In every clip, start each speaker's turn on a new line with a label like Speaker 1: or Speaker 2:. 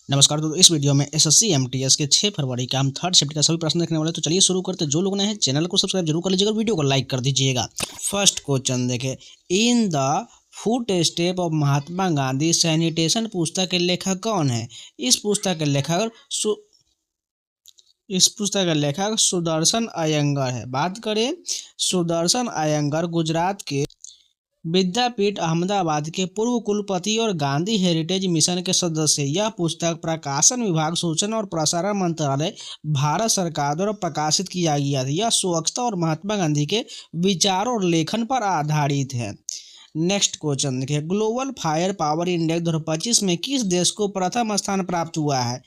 Speaker 1: नमस्कार दोस्तों, इस वीडियो में एसएससी एमटीएस के 6 फरवरी का हम थर्ड शिफ्ट का सभी प्रश्न देखने वाले हैं। तो चलिए शुरू करते हैं। जो लोग नए हैं चैनल को सब्सक्राइब जरूर कर लीजिएगा और वीडियो को लाइक कर दीजिएगा। फर्स्ट क्वेश्चन देखें, in the foot step of Mahatma Gandhi sanitation पुस्तक के लेखक कौन है? इस पुस्तक के लेखक सुदर्शन अयंगर है। बात करें सुदर्शन अयंगर गुजरात के विद्यापीठ अहमदाबाद के पूर्व कुलपति और गांधी हेरिटेज मिशन के सदस्य। यह पुस्तक प्रकाशन विभाग, सूचना और प्रसारण मंत्रालय, भारत सरकार द्वारा प्रकाशित किया गया था। यह स्वच्छता और महात्मा गांधी के विचारों और लेखन पर आधारित है। नेक्स्ट क्वेश्चन देखिए, ग्लोबल फायर पावर इंडेक्स 2025 में किस देश को प्रथम स्थान प्राप्त हुआ है?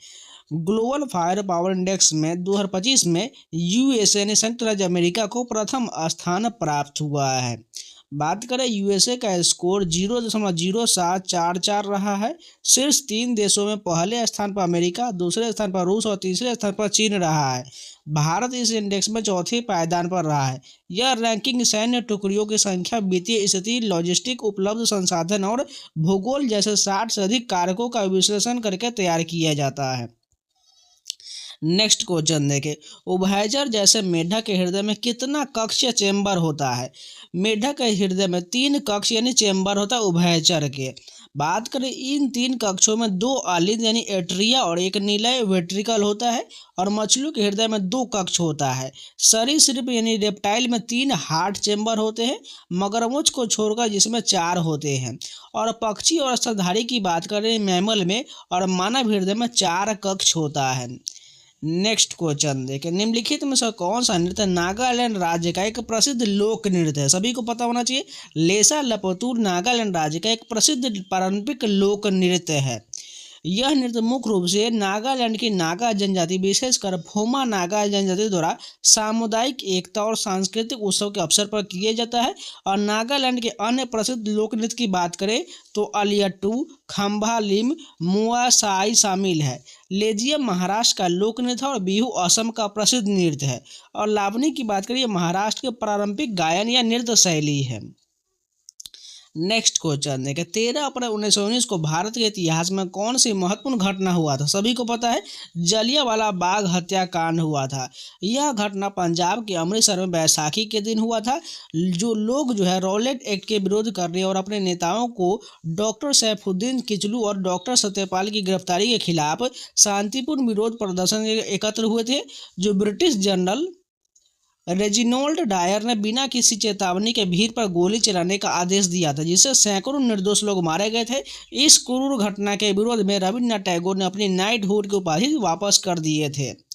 Speaker 1: ग्लोबल फायर पावर इंडेक्स में 2025 में यूएसए ने संयुक्त राज्य अमेरिका को प्रथम स्थान प्राप्त हुआ है। बात करें यूएसए का स्कोर 0.0744 रहा है। शीर्ष 3 देशों में पहले स्थान पर अमेरिका, दूसरे स्थान पर रूस और तीसरे स्थान पर चीन रहा है। भारत इस इंडेक्स में चौथे पायदान पर रहा है। यह रैंकिंग सैन्य टुकड़ियों की संख्या, वित्तीय स्थिति, लॉजिस्टिक, उपलब्ध संसाधन और भूगोल जैसे 60 से अधिक कारकों का विश्लेषण करके तैयार किया जाता है। नेक्स्ट क्वेश्चन देखें, उभयचर जैसे मेढक के हृदय में कितना कक्ष या चेंबर होता है? मेढक के हृदय में 3 कक्ष यानी चेंबर होता है उभयचर के। बात करें इन 3 कक्षों में 2 अलिंद यानी एट्रिया और एक निलय वेंट्रिकल होता है। और मछलियों के हृदय में 2 कक्ष होता है। सरीसृप यानी रेप्टाइल में 3 हार्ट चेंबर होते हैं, मगरमच्छ को छोड़कर जिसमें 4 होते हैं। और पक्षी और स्तनधारी की बात करें मैमल में और मानव हृदय में 4 कक्ष होता है। नेक्स्ट क्वेश्चन देखें, निम्नलिखित में से कौन सा नृत्य नागालैंड राज्य का एक प्रसिद्ध लोक नृत्य है? सभी को पता होना चाहिए। लेसा लपतूर नागालैंड राज्य का एक प्रसिद्ध पारंपरिक लोक नृत्य है। यह नृत्य मुख्य रूप से नागालैंड की नागा जनजाति, विशेषकर फोमा नागा जनजाति द्वारा सामुदायिक एकता और सांस्कृतिक उत्सव के अवसर पर किया जाता है। और नागालैंड के अन्य प्रसिद्ध लोक नृत्य की बात करें तो अलियट्टू, खम्भालिम, मुआसाई शामिल है। लेजियम महाराष्ट्र का लोक नृत्य है और बिहू असम का प्रसिद्ध नृत्य है। और लावनी की बात करें महाराष्ट्र के पारंपरिक गायन या नृत्य शैली है। नेक्स्ट क्वेश्चन देखें, 13 अप्रैल 1919 को भारत के इतिहास में कौन सी महत्वपूर्ण घटना हुआ था? सभी को पता है, जलियांवाला बाग हत्याकांड हुआ था। यह घटना पंजाब के अमृतसर में बैसाखी के दिन हुआ था। जो लोग रॉलेट एक्ट के विरोध करने और अपने नेताओं को डॉक्टर सैफुद्दीन किचलू और डॉक्टर सत्यपाल की गिरफ्तारी के खिलाफ शांतिपूर्ण विरोध प्रदर्शन एकत्र हुए थे। जो ब्रिटिश जनरल रेजिनोल्ड डायर ने बिना किसी चेतावनी के भीड़ पर गोली चलाने का आदेश दिया था, जिससे सैकड़ों निर्दोष लोग मारे गए थे। इस क्रूर घटना के विरोध में रविन्द्रनाथ टैगोर ने अपनी नाइटहुड की उपाधि वापस कर दिए थे।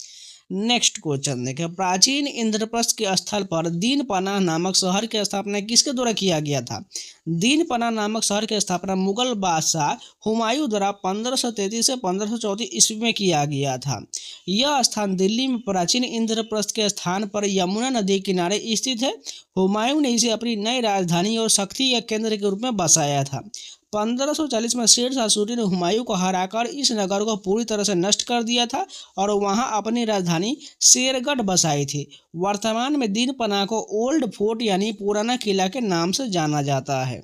Speaker 1: नेक्स्ट क्वेश्चन देखें, प्राचीन इंद्रप्रस्थ के स्थल पर दीनपनाह नामक शहर की स्थापना किसके द्वारा किया गया था? दीनपनाह नामक शहर की स्थापना मुगल बादशाह हुमायूं द्वारा 1533 से 1534 ईस्वी में किया गया था। यह स्थान दिल्ली में प्राचीन इंद्रप्रस्थ के स्थान पर यमुना नदी किनारे स्थित है। हुमायूं ने इसे अपनी नई राजधानी और शक्ति के केंद्र के रूप में बसाया था। 1540 में शेर शाह सूरी ने हुमायूं को हराकर इस नगर को पूरी तरह से नष्ट कर दिया था और वहां अपनी राजधानी शेरगढ़ बसाई थी। वर्तमान में दीनपनाह को ओल्ड फोर्ट यानी पुराना किला के नाम से जाना जाता है।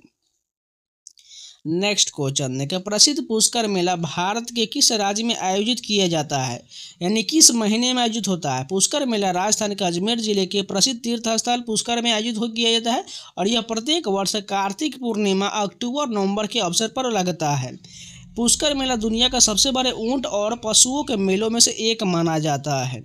Speaker 1: नेक्स्ट क्वेश्चन देखें, प्रसिद्ध पुष्कर मेला भारत के किस राज्य में आयोजित किया जाता है, यानी किस महीने में आयोजित होता है? पुष्कर मेला राजस्थान के अजमेर जिले के प्रसिद्ध तीर्थ स्थल पुष्कर में आयोजित किया जाता है और यह प्रत्येक वर्ष कार्तिक पूर्णिमा, अक्टूबर नवंबर के अवसर पर लगता है। पुष्कर मेला दुनिया का सबसे बड़े ऊंट और पशुओं के मेलों में से एक माना जाता है।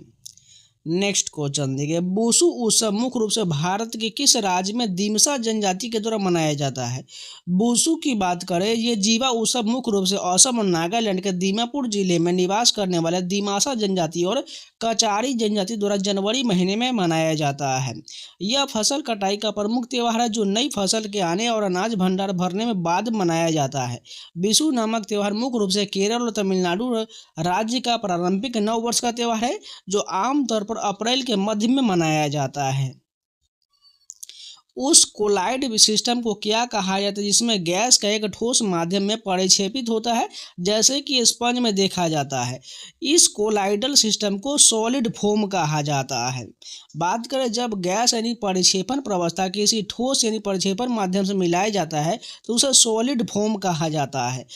Speaker 1: नेक्स्ट क्वेश्चन देखिए, वुशु उत्सव मुख्य रूप से भारत के किस राज्य में दिमसा जनजाति के द्वारा मनाया जाता है? वुशु की बात करें, ये जीवा उत्सव मुख्य रूप से असम और नागालैंड के दीमापुर जिले में निवास करने वाले दिमासा जनजाति और कचारी जनजाति द्वारा जनवरी महीने में मनाया जाता है। यह फसल कटाई का प्रमुख त्यौहार है, जो नई फसल के आने और अनाज भंडार भरने में बाद मनाया जाता है। विशु नामक त्यौहार मुख्य रूप से केरल और तमिलनाडु राज्य का पारंपरिक नव वर्ष का त्यौहार है, जो आमतौर पर अप्रैल के मध्य में मनाया जाता है। उस कोलाइड सिस्टम को क्या कहा जाता है जिसमें गैस का एक ठोस माध्यम में परिक्षेपित होता है, जैसे कि स्पंज में देखा जाता है। इस कोलाइडल सिस्टम को सॉलिड फोम कहा जाता है। बात करें जब गैस यानी परिक्षेपण प्रवस्था किसी ठोस यानी परिक्षेपण माध्यम से मिलाया जाता है तो उसे सॉलिड फोम कहा जाता है।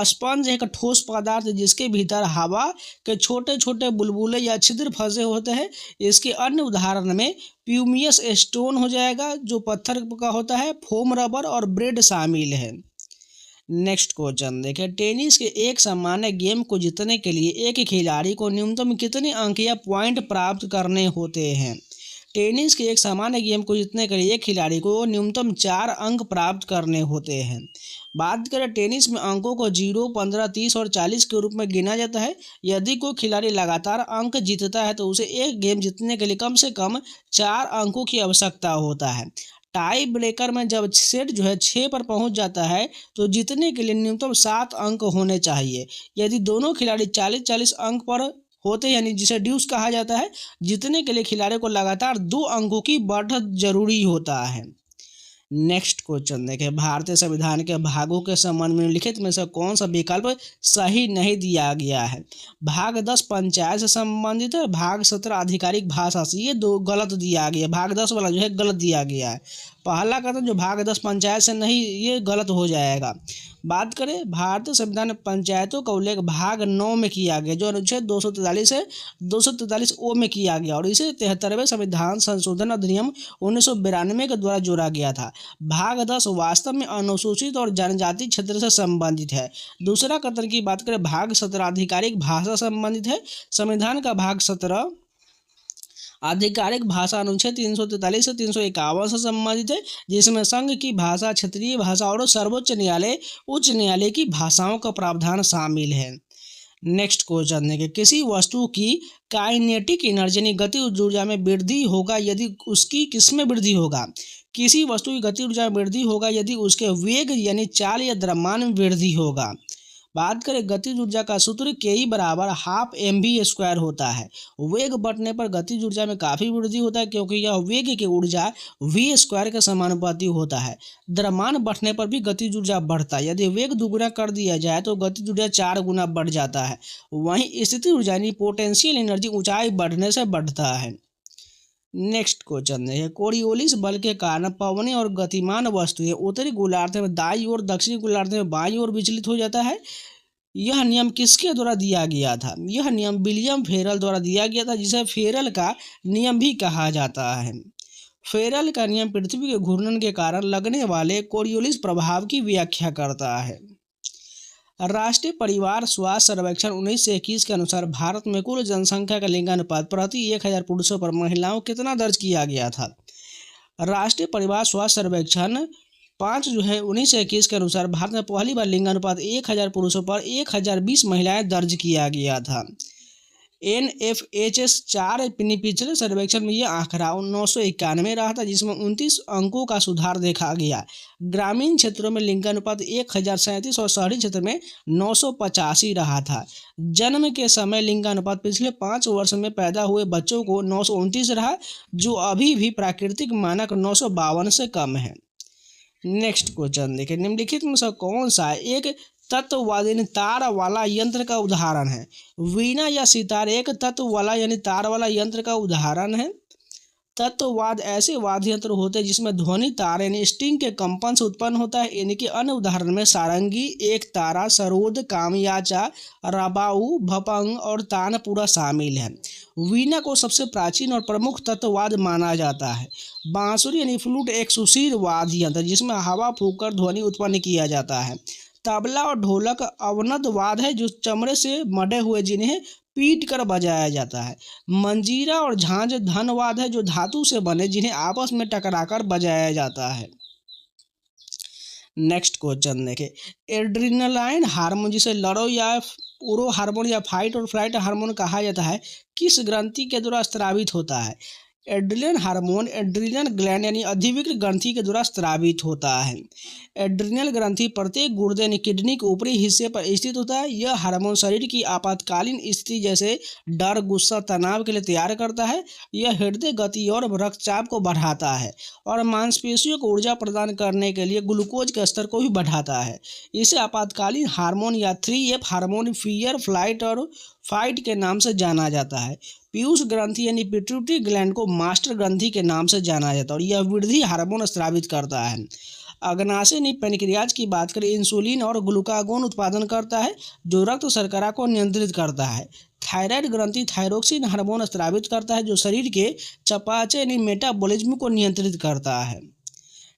Speaker 1: स्पंज एक ठोस पदार्थ जिसके भीतर हवा के छोटे छोटे बुलबुले या छिद्र फंसे होते हैं। इसके अन्य उदाहरण में प्यूमियस स्टोन हो जाएगा जो पत्थर का होता है, फोम रबर और ब्रेड शामिल है। नेक्स्ट क्वेश्चन देखें, टेनिस के एक सामान्य गेम को जीतने के लिए एक खिलाड़ी को न्यूनतम कितने अंक या पॉइंट प्राप्त करने होते हैं। टेनिस के एक सामान्य गेम को जीतने के लिए एक खिलाड़ी को न्यूनतम 4 अंक प्राप्त करने होते हैं। बात करें टेनिस में अंकों को 0, 15, 30 और 40 के रूप में गिना जाता है। यदि कोई खिलाड़ी लगातार अंक जीतता है तो उसे एक गेम जीतने के लिए कम से कम 4 अंकों की आवश्यकता होता है। टाई ब्रेकर में जब सेट 6 पर पहुंच जाता है तो जीतने के लिए न्यूनतम 7 अंक होने चाहिए। यदि दोनों खिलाड़ी 40-40 अंक पर होते यानी जिसे ड्यूस कहा जाता है, जीतने के लिए खिलाड़ी को लगातार 2 अंकों की बढ़त जरूरी होता है। नेक्स्ट क्वेश्चन देखें, भारतीय संविधान के भागों के संबंध में निम्नलिखित में से कौन सा विकल्प सही नहीं दिया गया है। भाग 10 पंचायत से संबंधित है, भाग 17 आधिकारिक भाषा से, ये 2 गलत दिया गया। भाग 10 वाला गलत दिया गया है। पहला कथन जो भाग 10 पंचायत से नहीं, ये गलत हो जाएगा। बात करें भारतीय संविधान में पंचायतों का उल्लेख भाग 9 में किया गया जो अनुच्छेद 243 है 243 में किया गया और इसे 73वें संविधान संशोधन अधिनियम 1992 के द्वारा जोड़ा गया था। भाग 10 वास्तव में अनुसूचित और जनजाति क्षेत्र से संबंधित है। दूसरा कथन की बात करें भाग 17 आधिकारिक भाषा से संबंधित है। संविधान का भाग 17 आधिकारिक भाषा अनुच्छेद 343 से 351 से संबंधित है, जिसमें संघ की भाषा, क्षेत्रीय भाषा और सर्वोच्च न्यायालय, उच्च न्यायालय की भाषाओं का प्रावधान शामिल है। नेक्स्ट क्वेश्चन है कि किसी वस्तु की काइनेटिक एनर्जी यानी गतिज ऊर्जा में वृद्धि होगा यदि उसकी किसमें वृद्धि होगा। किसी वस्तु की गति ऊर्जा में वृद्धि होगा यदि उसके वेग यानी चाल या द्रव्यमान में वृद्धि होगा। बात करें गतिज ऊर्जा का सूत्र के बराबर हाफ mv² होता है। वेग बढ़ने पर गतिज ऊर्जा में काफ़ी वृद्धि होता है क्योंकि यह वेग की ऊर्जा v² के समानुपाती होता है। द्रव्यमान बढ़ने पर भी गतिज ऊर्जा बढ़ता है। यदि वेग दुगुना कर दिया जाए तो गतिज ऊर्जा 4 गुना बढ़ जाता है। वहीं स्थितिज ऊर्जा यानी पोटेंशियल एनर्जी ऊंचाई बढ़ने से बढ़ता है। नेक्स्ट क्वेश्चन है, कोरियोलिस बल के कारण पवने और गतिमान वस्तुएं उत्तरी गोलार्ध में दाईं ओर, दक्षिणी गोलार्ध में बाईं ओर विचलित हो जाता है। यह नियम किसके द्वारा दिया गया था। यह नियम विलियम फेरल द्वारा दिया गया था, जिसे फेरल का नियम भी कहा जाता है। फेरल का नियम पृथ्वी के घूर्णन के कारण लगने वाले कोरियोलिस प्रभाव की व्याख्या करता है। राष्ट्रीय परिवार स्वास्थ्य सर्वेक्षण 19 से 21 के अनुसार भारत में कुल जनसंख्या का लिंगानुपात प्रति 1000 पुरुषों पर महिलाओं कितना दर्ज किया गया था। राष्ट्रीय परिवार स्वास्थ्य सर्वेक्षण 5 19 से 21 के अनुसार भारत में पहली बार लिंगानुपात 1000 पुरुषों पर 1020 महिलाएं दर्ज किया गया था। NFHS 4 पिछले सर्वेक्षण में यह आंकड़ा 991 रहा था, जिसमें 29 अंकों का सुधार देखा गया। ग्रामीण क्षेत्रों में लिंगानुपात 1037 और शहरी क्षेत्र में 985 रहा था। जन्म के समय लिंगानुपात पिछले 5 वर्ष में पैदा हुए बच्चों को 929 रहा, जो अभी भी प्राकृतिक मानक 952 से कम है। नेक्स्ट क्वेश्चन देखिए, निम्नलिखित में से कौन सा एक तत्ववाद यानी तार वाला यंत्र का उदाहरण है। वीणा या सितार एक तत्व वाला यानी तार वाला यंत्र का उदाहरण है। तत्ववाद ऐसे वाद्य यंत्र होते हैं जिसमें ध्वनि तार यानी स्ट्रिंग के कंपन से उत्पन्न होता है। यानी कि अन्य उदाहरण में सारंगी, एक तारा, सरोद, कामयाचा, रबाऊ, भपंग और तानपुरा शामिल है। वीणा को सबसे प्राचीन और प्रमुख तत्ववाद माना जाता है। बांसुरी यानी फ्लूट एक सुशील वाद्य यंत्र जिसमें हवा फूंककर ध्वनि उत्पन्न किया जाता है। तबला और ढोलक अवनद वाद्य है जो चमड़े से मढ़े हुए जिन्हें पीट कर बजाया जाता है। मंजीरा और झांझ धनवाद है जो धातु से बने जिन्हें आपस में टकराकर बजाया जाता है। नेक्स्ट क्वेश्चन देखें, एड्रिनलाइन हार्मोन जिसे लड़ो या उरो हार्मोन या फाइट और फ्लाइट हार्मोन कहा जाता है किस ग्रंथि के द्वारा स्रावित होता है। एड्रिनल हार्मोन एड्रिनल ग्लैंड यानी अधिविक्र ग्रंथि के द्वारा स्रावित होता है। एड्रिनल ग्रंथि प्रत्येक गुर्दे यानी किडनी के ऊपरी हिस्से पर स्थित होता है। यह हार्मोन शरीर की आपातकालीन स्थिति जैसे डर, गुस्सा, तनाव के लिए तैयार करता है। यह हृदय गति और रक्तचाप को बढ़ाता है और मांसपेशियों को ऊर्जा प्रदान करने के लिए ग्लूकोज के स्तर को भी बढ़ाता है। इसे आपातकालीन हार्मोन या 3F हार्मोन फियर, फ्लाइट और फाइट के नाम से जाना जाता है। पीयूष ग्रंथि यानी पिट्यूटरी ग्लैंड को मास्टर ग्रंथि के नाम से जाना जाता है और यह वृद्धि हार्मोन स्रावित करता है। अग्नाशय यानी पेनक्रियाज की बात करें, इंसुलिन और ग्लूकागोन उत्पादन करता है जो रक्त शर्करा को नियंत्रित करता है। थायराइड ग्रंथि थायरोक्सिन हार्मोन स्रावित करता है जो शरीर के चयापचय यानी मेटाबॉलिज्म को नियंत्रित करता है।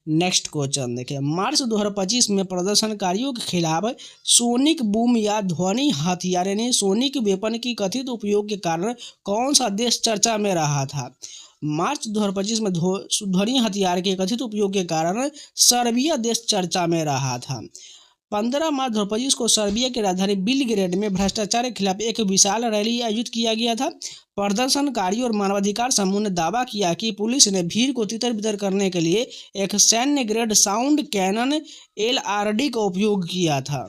Speaker 1: नेक्स्ट क्वेश्चन देखिए, मार्च 2025 में प्रदर्शनकारियों के खिलाफ सोनिक बूम या ध्वनि हथियार यानी सोनिक वेपन की कथित उपयोग के कारण कौन सा देश चर्चा में रहा था? मार्च 2025 में ध्वनि हथियार के कथित उपयोग के कारण सर्बिया देश चर्चा में रहा था। 15 मार्च 2025 को सर्बिया की राजधानी बेलग्रेड में भ्रष्टाचार के खिलाफ एक विशाल रैली आयोजित किया गया था। प्रदर्शनकारियों और मानवाधिकार समूह ने दावा किया कि पुलिस ने भीड़ को तितर बितर करने के लिए एक सैन्य ग्रेड साउंड कैनन LRD का उपयोग किया था।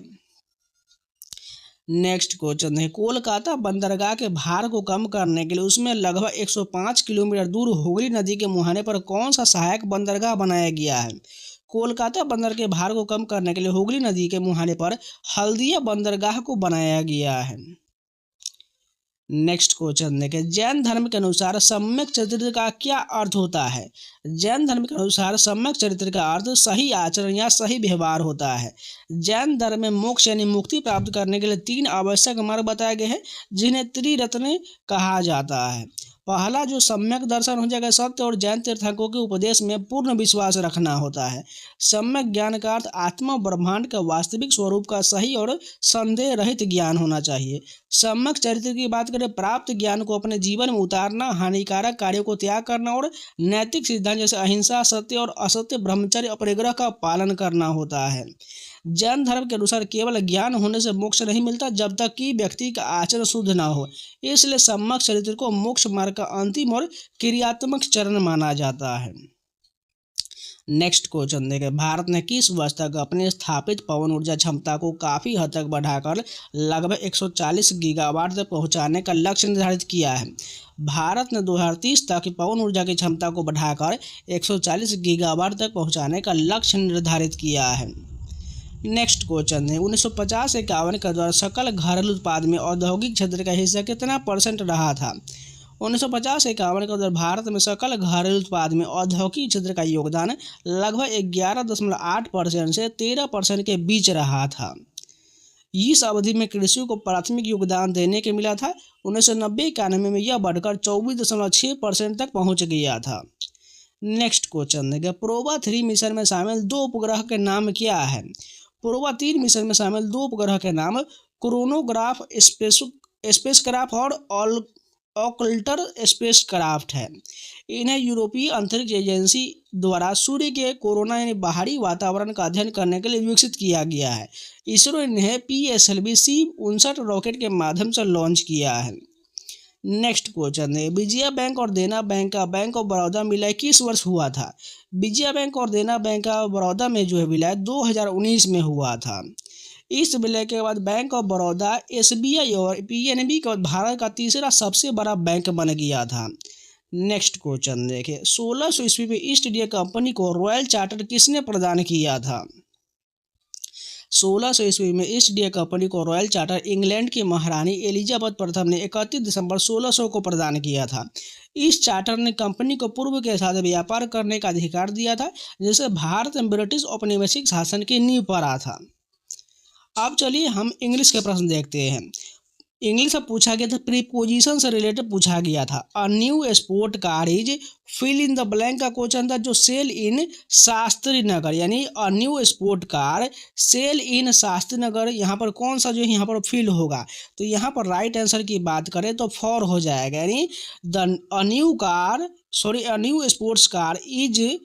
Speaker 1: नेक्स्ट क्वेश्चन है, कोलकाता बंदरगाह के भार को कम करने के लिए उसमें लगभग 105 किलोमीटर दूर हुगली नदी के मुहाने पर कौन सा सहायक बंदरगाह बनाया गया है? कोलकाता बंदर के भार को कम करने के लिए हुगली नदी के मुहाने पर हल्दिया बंदरगाह को बनाया गया है। नेक्स्ट क्वेश्चन देखें, जैन धर्म के अनुसार सम्यक चरित्र का क्या अर्थ होता है? जैन धर्म के अनुसार सम्यक चरित्र का अर्थ सही आचरण या सही व्यवहार होता है। जैन धर्म में मोक्ष यानी मुक्ति प्राप्त करने के लिए 3 आवश्यक मार्ग बताए गए हैं जिन्हें त्रिरत्न कहा जाता है। पहला जो सम्यक दर्शन हो जाएगा, सत्य और जैन तीर्थंकरों के उपदेश में पूर्ण विश्वास रखना होता है। सम्यक ज्ञान का अर्थ आत्मा ब्रह्मांड का वास्तविक स्वरूप का सही और संदेह रहित ज्ञान होना चाहिए। सम्यक चरित्र की बात करें, प्राप्त ज्ञान को अपने जीवन में उतारना, हानिकारक कार्यों को त्याग करना और नैतिक सिद्धांत जैसे अहिंसा, सत्य और असत्य, ब्रह्मचर्य और परिग्रह का पालन करना होता है। जैन धर्म के अनुसार केवल ज्ञान होने से मोक्ष नहीं मिलता जब तक कि व्यक्ति का आचरण शुद्ध न हो, इसलिए सम्यक चरित्र को मोक्ष मार्ग का अंतिम और क्रियात्मक चरण माना जाता है। नेक्स्ट क्वेश्चन देखें, भारत ने किस वर्ष तक अपने स्थापित पवन ऊर्जा क्षमता को काफ़ी हद तक बढ़ाकर लगभग 140 गीगावाट तक पहुंचाने का लक्ष्य निर्धारित किया है? भारत ने 2030 तक पवन ऊर्जा की क्षमता को बढ़ाकर 140 गीगावाट तक पहुंचाने का लक्ष्य निर्धारित किया है। नेक्स्ट क्वेश्चन है, 1950-51 के दौरान सकल घरेलू उत्पाद में औद्योगिक क्षेत्र का हिस्सा कितना % रहा था? 1950-51 के दौरान भारत में सकल घरेलू उत्पाद में औद्योगिक क्षेत्र का योगदान लगभग 11.8% से 13% के बीच रहा था। इस अवधि में कृषि को प्राथमिक योगदान देने के मिला था। 1990-91 में यह बढ़कर 24.6% तक पहुंच गया था। नेक्स्ट क्वेश्चन देखिए, प्रोबा 3 मिशन में शामिल 2 उपग्रह के नाम क्या है? प्रोबा 3 मिशन में शामिल 2 उपग्रह के नाम क्रोनोग्राफ स्पेसक्राफ्ट और ऑकल्टर स्पेसक्राफ्ट है। इन्हें यूरोपीय अंतरिक्ष एजेंसी द्वारा सूर्य के कोरोना यानी बाहरी वातावरण का अध्ययन करने के लिए विकसित किया गया है। इसरो ने PSLV C-59 रॉकेट के माध्यम से लॉन्च किया है। नेक्स्ट क्वेश्चन है, विजया बैंक और देना बैंक का बैंक ऑफ बड़ौदा विलय किस वर्ष हुआ था? विजया बैंक और देना बैंक का बड़ौदा में जो है विलय 2019 में हुआ था। इस विलय के बाद बैंक ऑफ बड़ौदा SBI और PNB के बाद भारत का तीसरा सबसे बड़ा बैंक बन गया था। नेक्स्ट क्वेश्चन देखिए, 1600 ईस्वी में ईस्ट इंडिया कंपनी को रॉयल चार्टर किसने प्रदान किया था? 1600 ईस्वी में ईस्ट इंडिया कंपनी को रॉयल चार्टर इंग्लैंड की महारानी एलिजाबेथ प्रथम ने 31 दिसंबर 1600 को प्रदान किया था। इस चार्टर ने कंपनी को पूर्व के साथ व्यापार करने का अधिकार दिया था, जिससे भारत में ब्रिटिश औपनिवेशिक शासन की नींव पड़ा था। अब चलिए हम इंग्लिश के प्रश्न देखते हैं। इंग्लिश में पूछा गया था, प्रीपोजिशन से रिलेटेड पूछा गया था। A new sport car is fill in the blank का क्वेश्चन था जो सेल इन शास्त्री नगर, यानी a new sport car sale in Shastri Nagar, यहाँ पर कौन सा जो है यहाँ पर फिल होगा? तो यहाँ पर राइट आंसर की बात करें तो फॉर हो जाएगा, यानी a new sports car is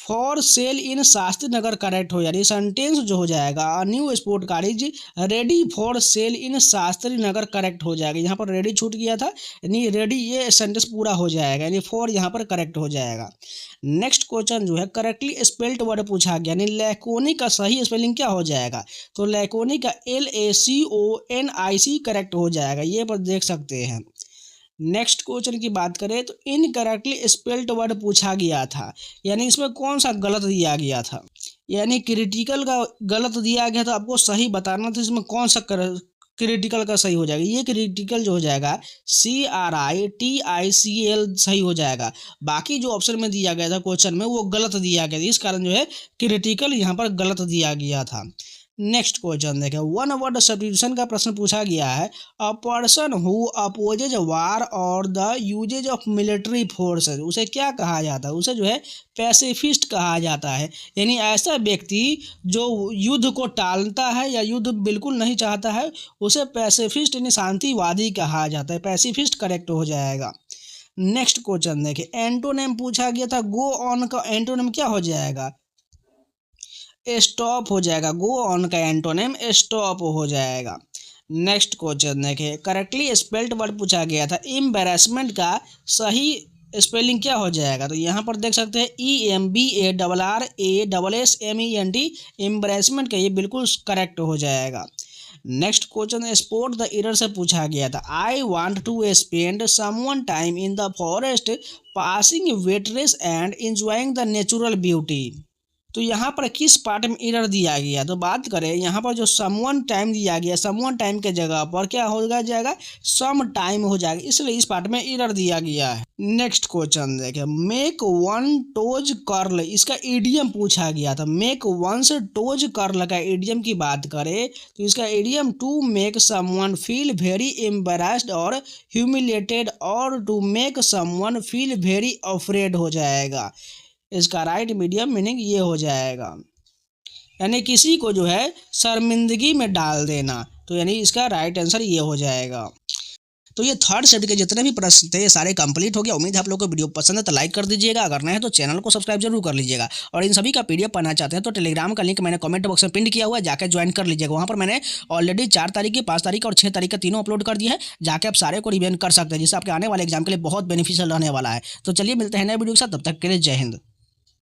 Speaker 1: for sale in Shastri Nagar correct हो, यानी सेंटेंस जो हो जाएगा new sport car is ready for sale in Shastri Nagar correct हो जाएगा। यहाँ पर रेडी छूट गया था, यानी रेडी ये सेंटेंस पूरा हो जाएगा, यानी फॉर यहाँ पर करेक्ट हो जाएगा। नेक्स्ट क्वेश्चन जो है करेक्टली स्पेल्ड वर्ड पूछा गया, यानी लैकोनिक का सही स्पेलिंग क्या हो जाएगा, तो लैकोनिक का LACONIC करेक्ट हो जाएगा, ये पर देख सकते हैं। नेक्स्ट क्वेश्चन की बात करें तो इनकरेक्टली स्पेल्ड वर्ड पूछा गया था, यानी इसमें कौन सा गलत दिया गया था, यानी क्रिटिकल का गलत दिया गया था, आपको सही बताना था इसमें कौन सा क्रिटिकल का सही हो जाएगा। ये क्रिटिकल जो हो जाएगा CRITICL सही हो जाएगा, बाकी जो ऑप्शन में दिया गया था क्वेश्चन में वो गलत दिया गया था, इस कारण जो है क्रिटिकल यहाँ पर गलत दिया गया था। नेक्स्ट क्वेश्चन देखें, वन वर्ड सब्स्टिट्यूशन का प्रश्न पूछा गया है। A person who opposes war और the uses of military forces, उसे क्या कहा जाता है, उसे जो है पैसिफिस्ट कहा जाता है, यानी ऐसा व्यक्ति जो युद्ध को टालता है या युद्ध बिल्कुल नहीं चाहता है उसे पैसिफिस्ट यानी शांतिवादी कहा जाता है, पैसिफिस्ट करेक्ट हो जाएगा। नेक्स्ट क्वेश्चन देखें, एंटोनिम पूछा गया था, गो ऑन का एंटोनिम क्या हो जाएगा, स्टॉप हो जाएगा, गो ऑन का एंटोनिम स्टॉप हो जाएगा। नेक्स्ट क्वेश्चन देखिए, करेक्टली स्पेल्ड वर्ड पूछा गया था, एम्बैरेसमेंट का सही स्पेलिंग क्या हो जाएगा, तो यहाँ पर देख सकते हैं EMBARRASSMENT, एम्बैरेसमेंट का ये बिल्कुल करेक्ट हो जाएगा। Next question spot the error से पूछा गया था, I want to spend someone time in the forest passing waitress and enjoying the natural beauty, तो यहाँ पर किस पार्ट में एरर दिया गया, तो बात करें यहाँ पर जो समवन टाइम दिया गया, समवन टाइम के जगह पर क्या हो जाएगा सम टाइम हो जाएगा, इसलिए इस पार्ट में एरर दिया गया है। नेक्स्ट क्वेश्चन देखें, मेक वन टोज कर्ल, इसका इडियम पूछा गया था, मेक वंस टोज कर्ल का इडियम की बात करें तो इसका idiom to make someone feel very embarrassed और ह्यूमिलेटेड और to make someone feel very afraid हो जाएगा, इसका राइट मीडियम मीनिंग ये हो जाएगा, यानी किसी को जो है शर्मिंदगी में डाल देना, तो यानी इसका राइट आंसर ये हो जाएगा। तो ये थर्ड सेट के जितने भी प्रश्न थे ये सारे कंप्लीट हो गया। उम्मीद है आप लोगों को वीडियो पसंद है तो लाइक कर दीजिएगा, अगर नहीं है तो चैनल को सब्सक्राइब जरूर कर लीजिएगा, और इन सभी का PDF पढ़ना चाहते हैं तो टेलीग्राम का लिंक मैंने कमेंट बॉक्स में पिन किया हुआ है, जाकर ज्वाइन कर लीजिएगा। वहाँ पर मैंने ऑलरेडी 4 तारीख की, 5 तारीख और 6 तारीख का तीनों अपलोड कर दिया है, जाकर आप सारे को रिवीजन कर सकते हैं, जिससे आपके आने वाले एग्जाम के लिए बहुत बेनिफिशियल रहने वाला है। तो चलिए मिलते हैं नए वीडियो के साथ, तब तक के लिए जय हिंद।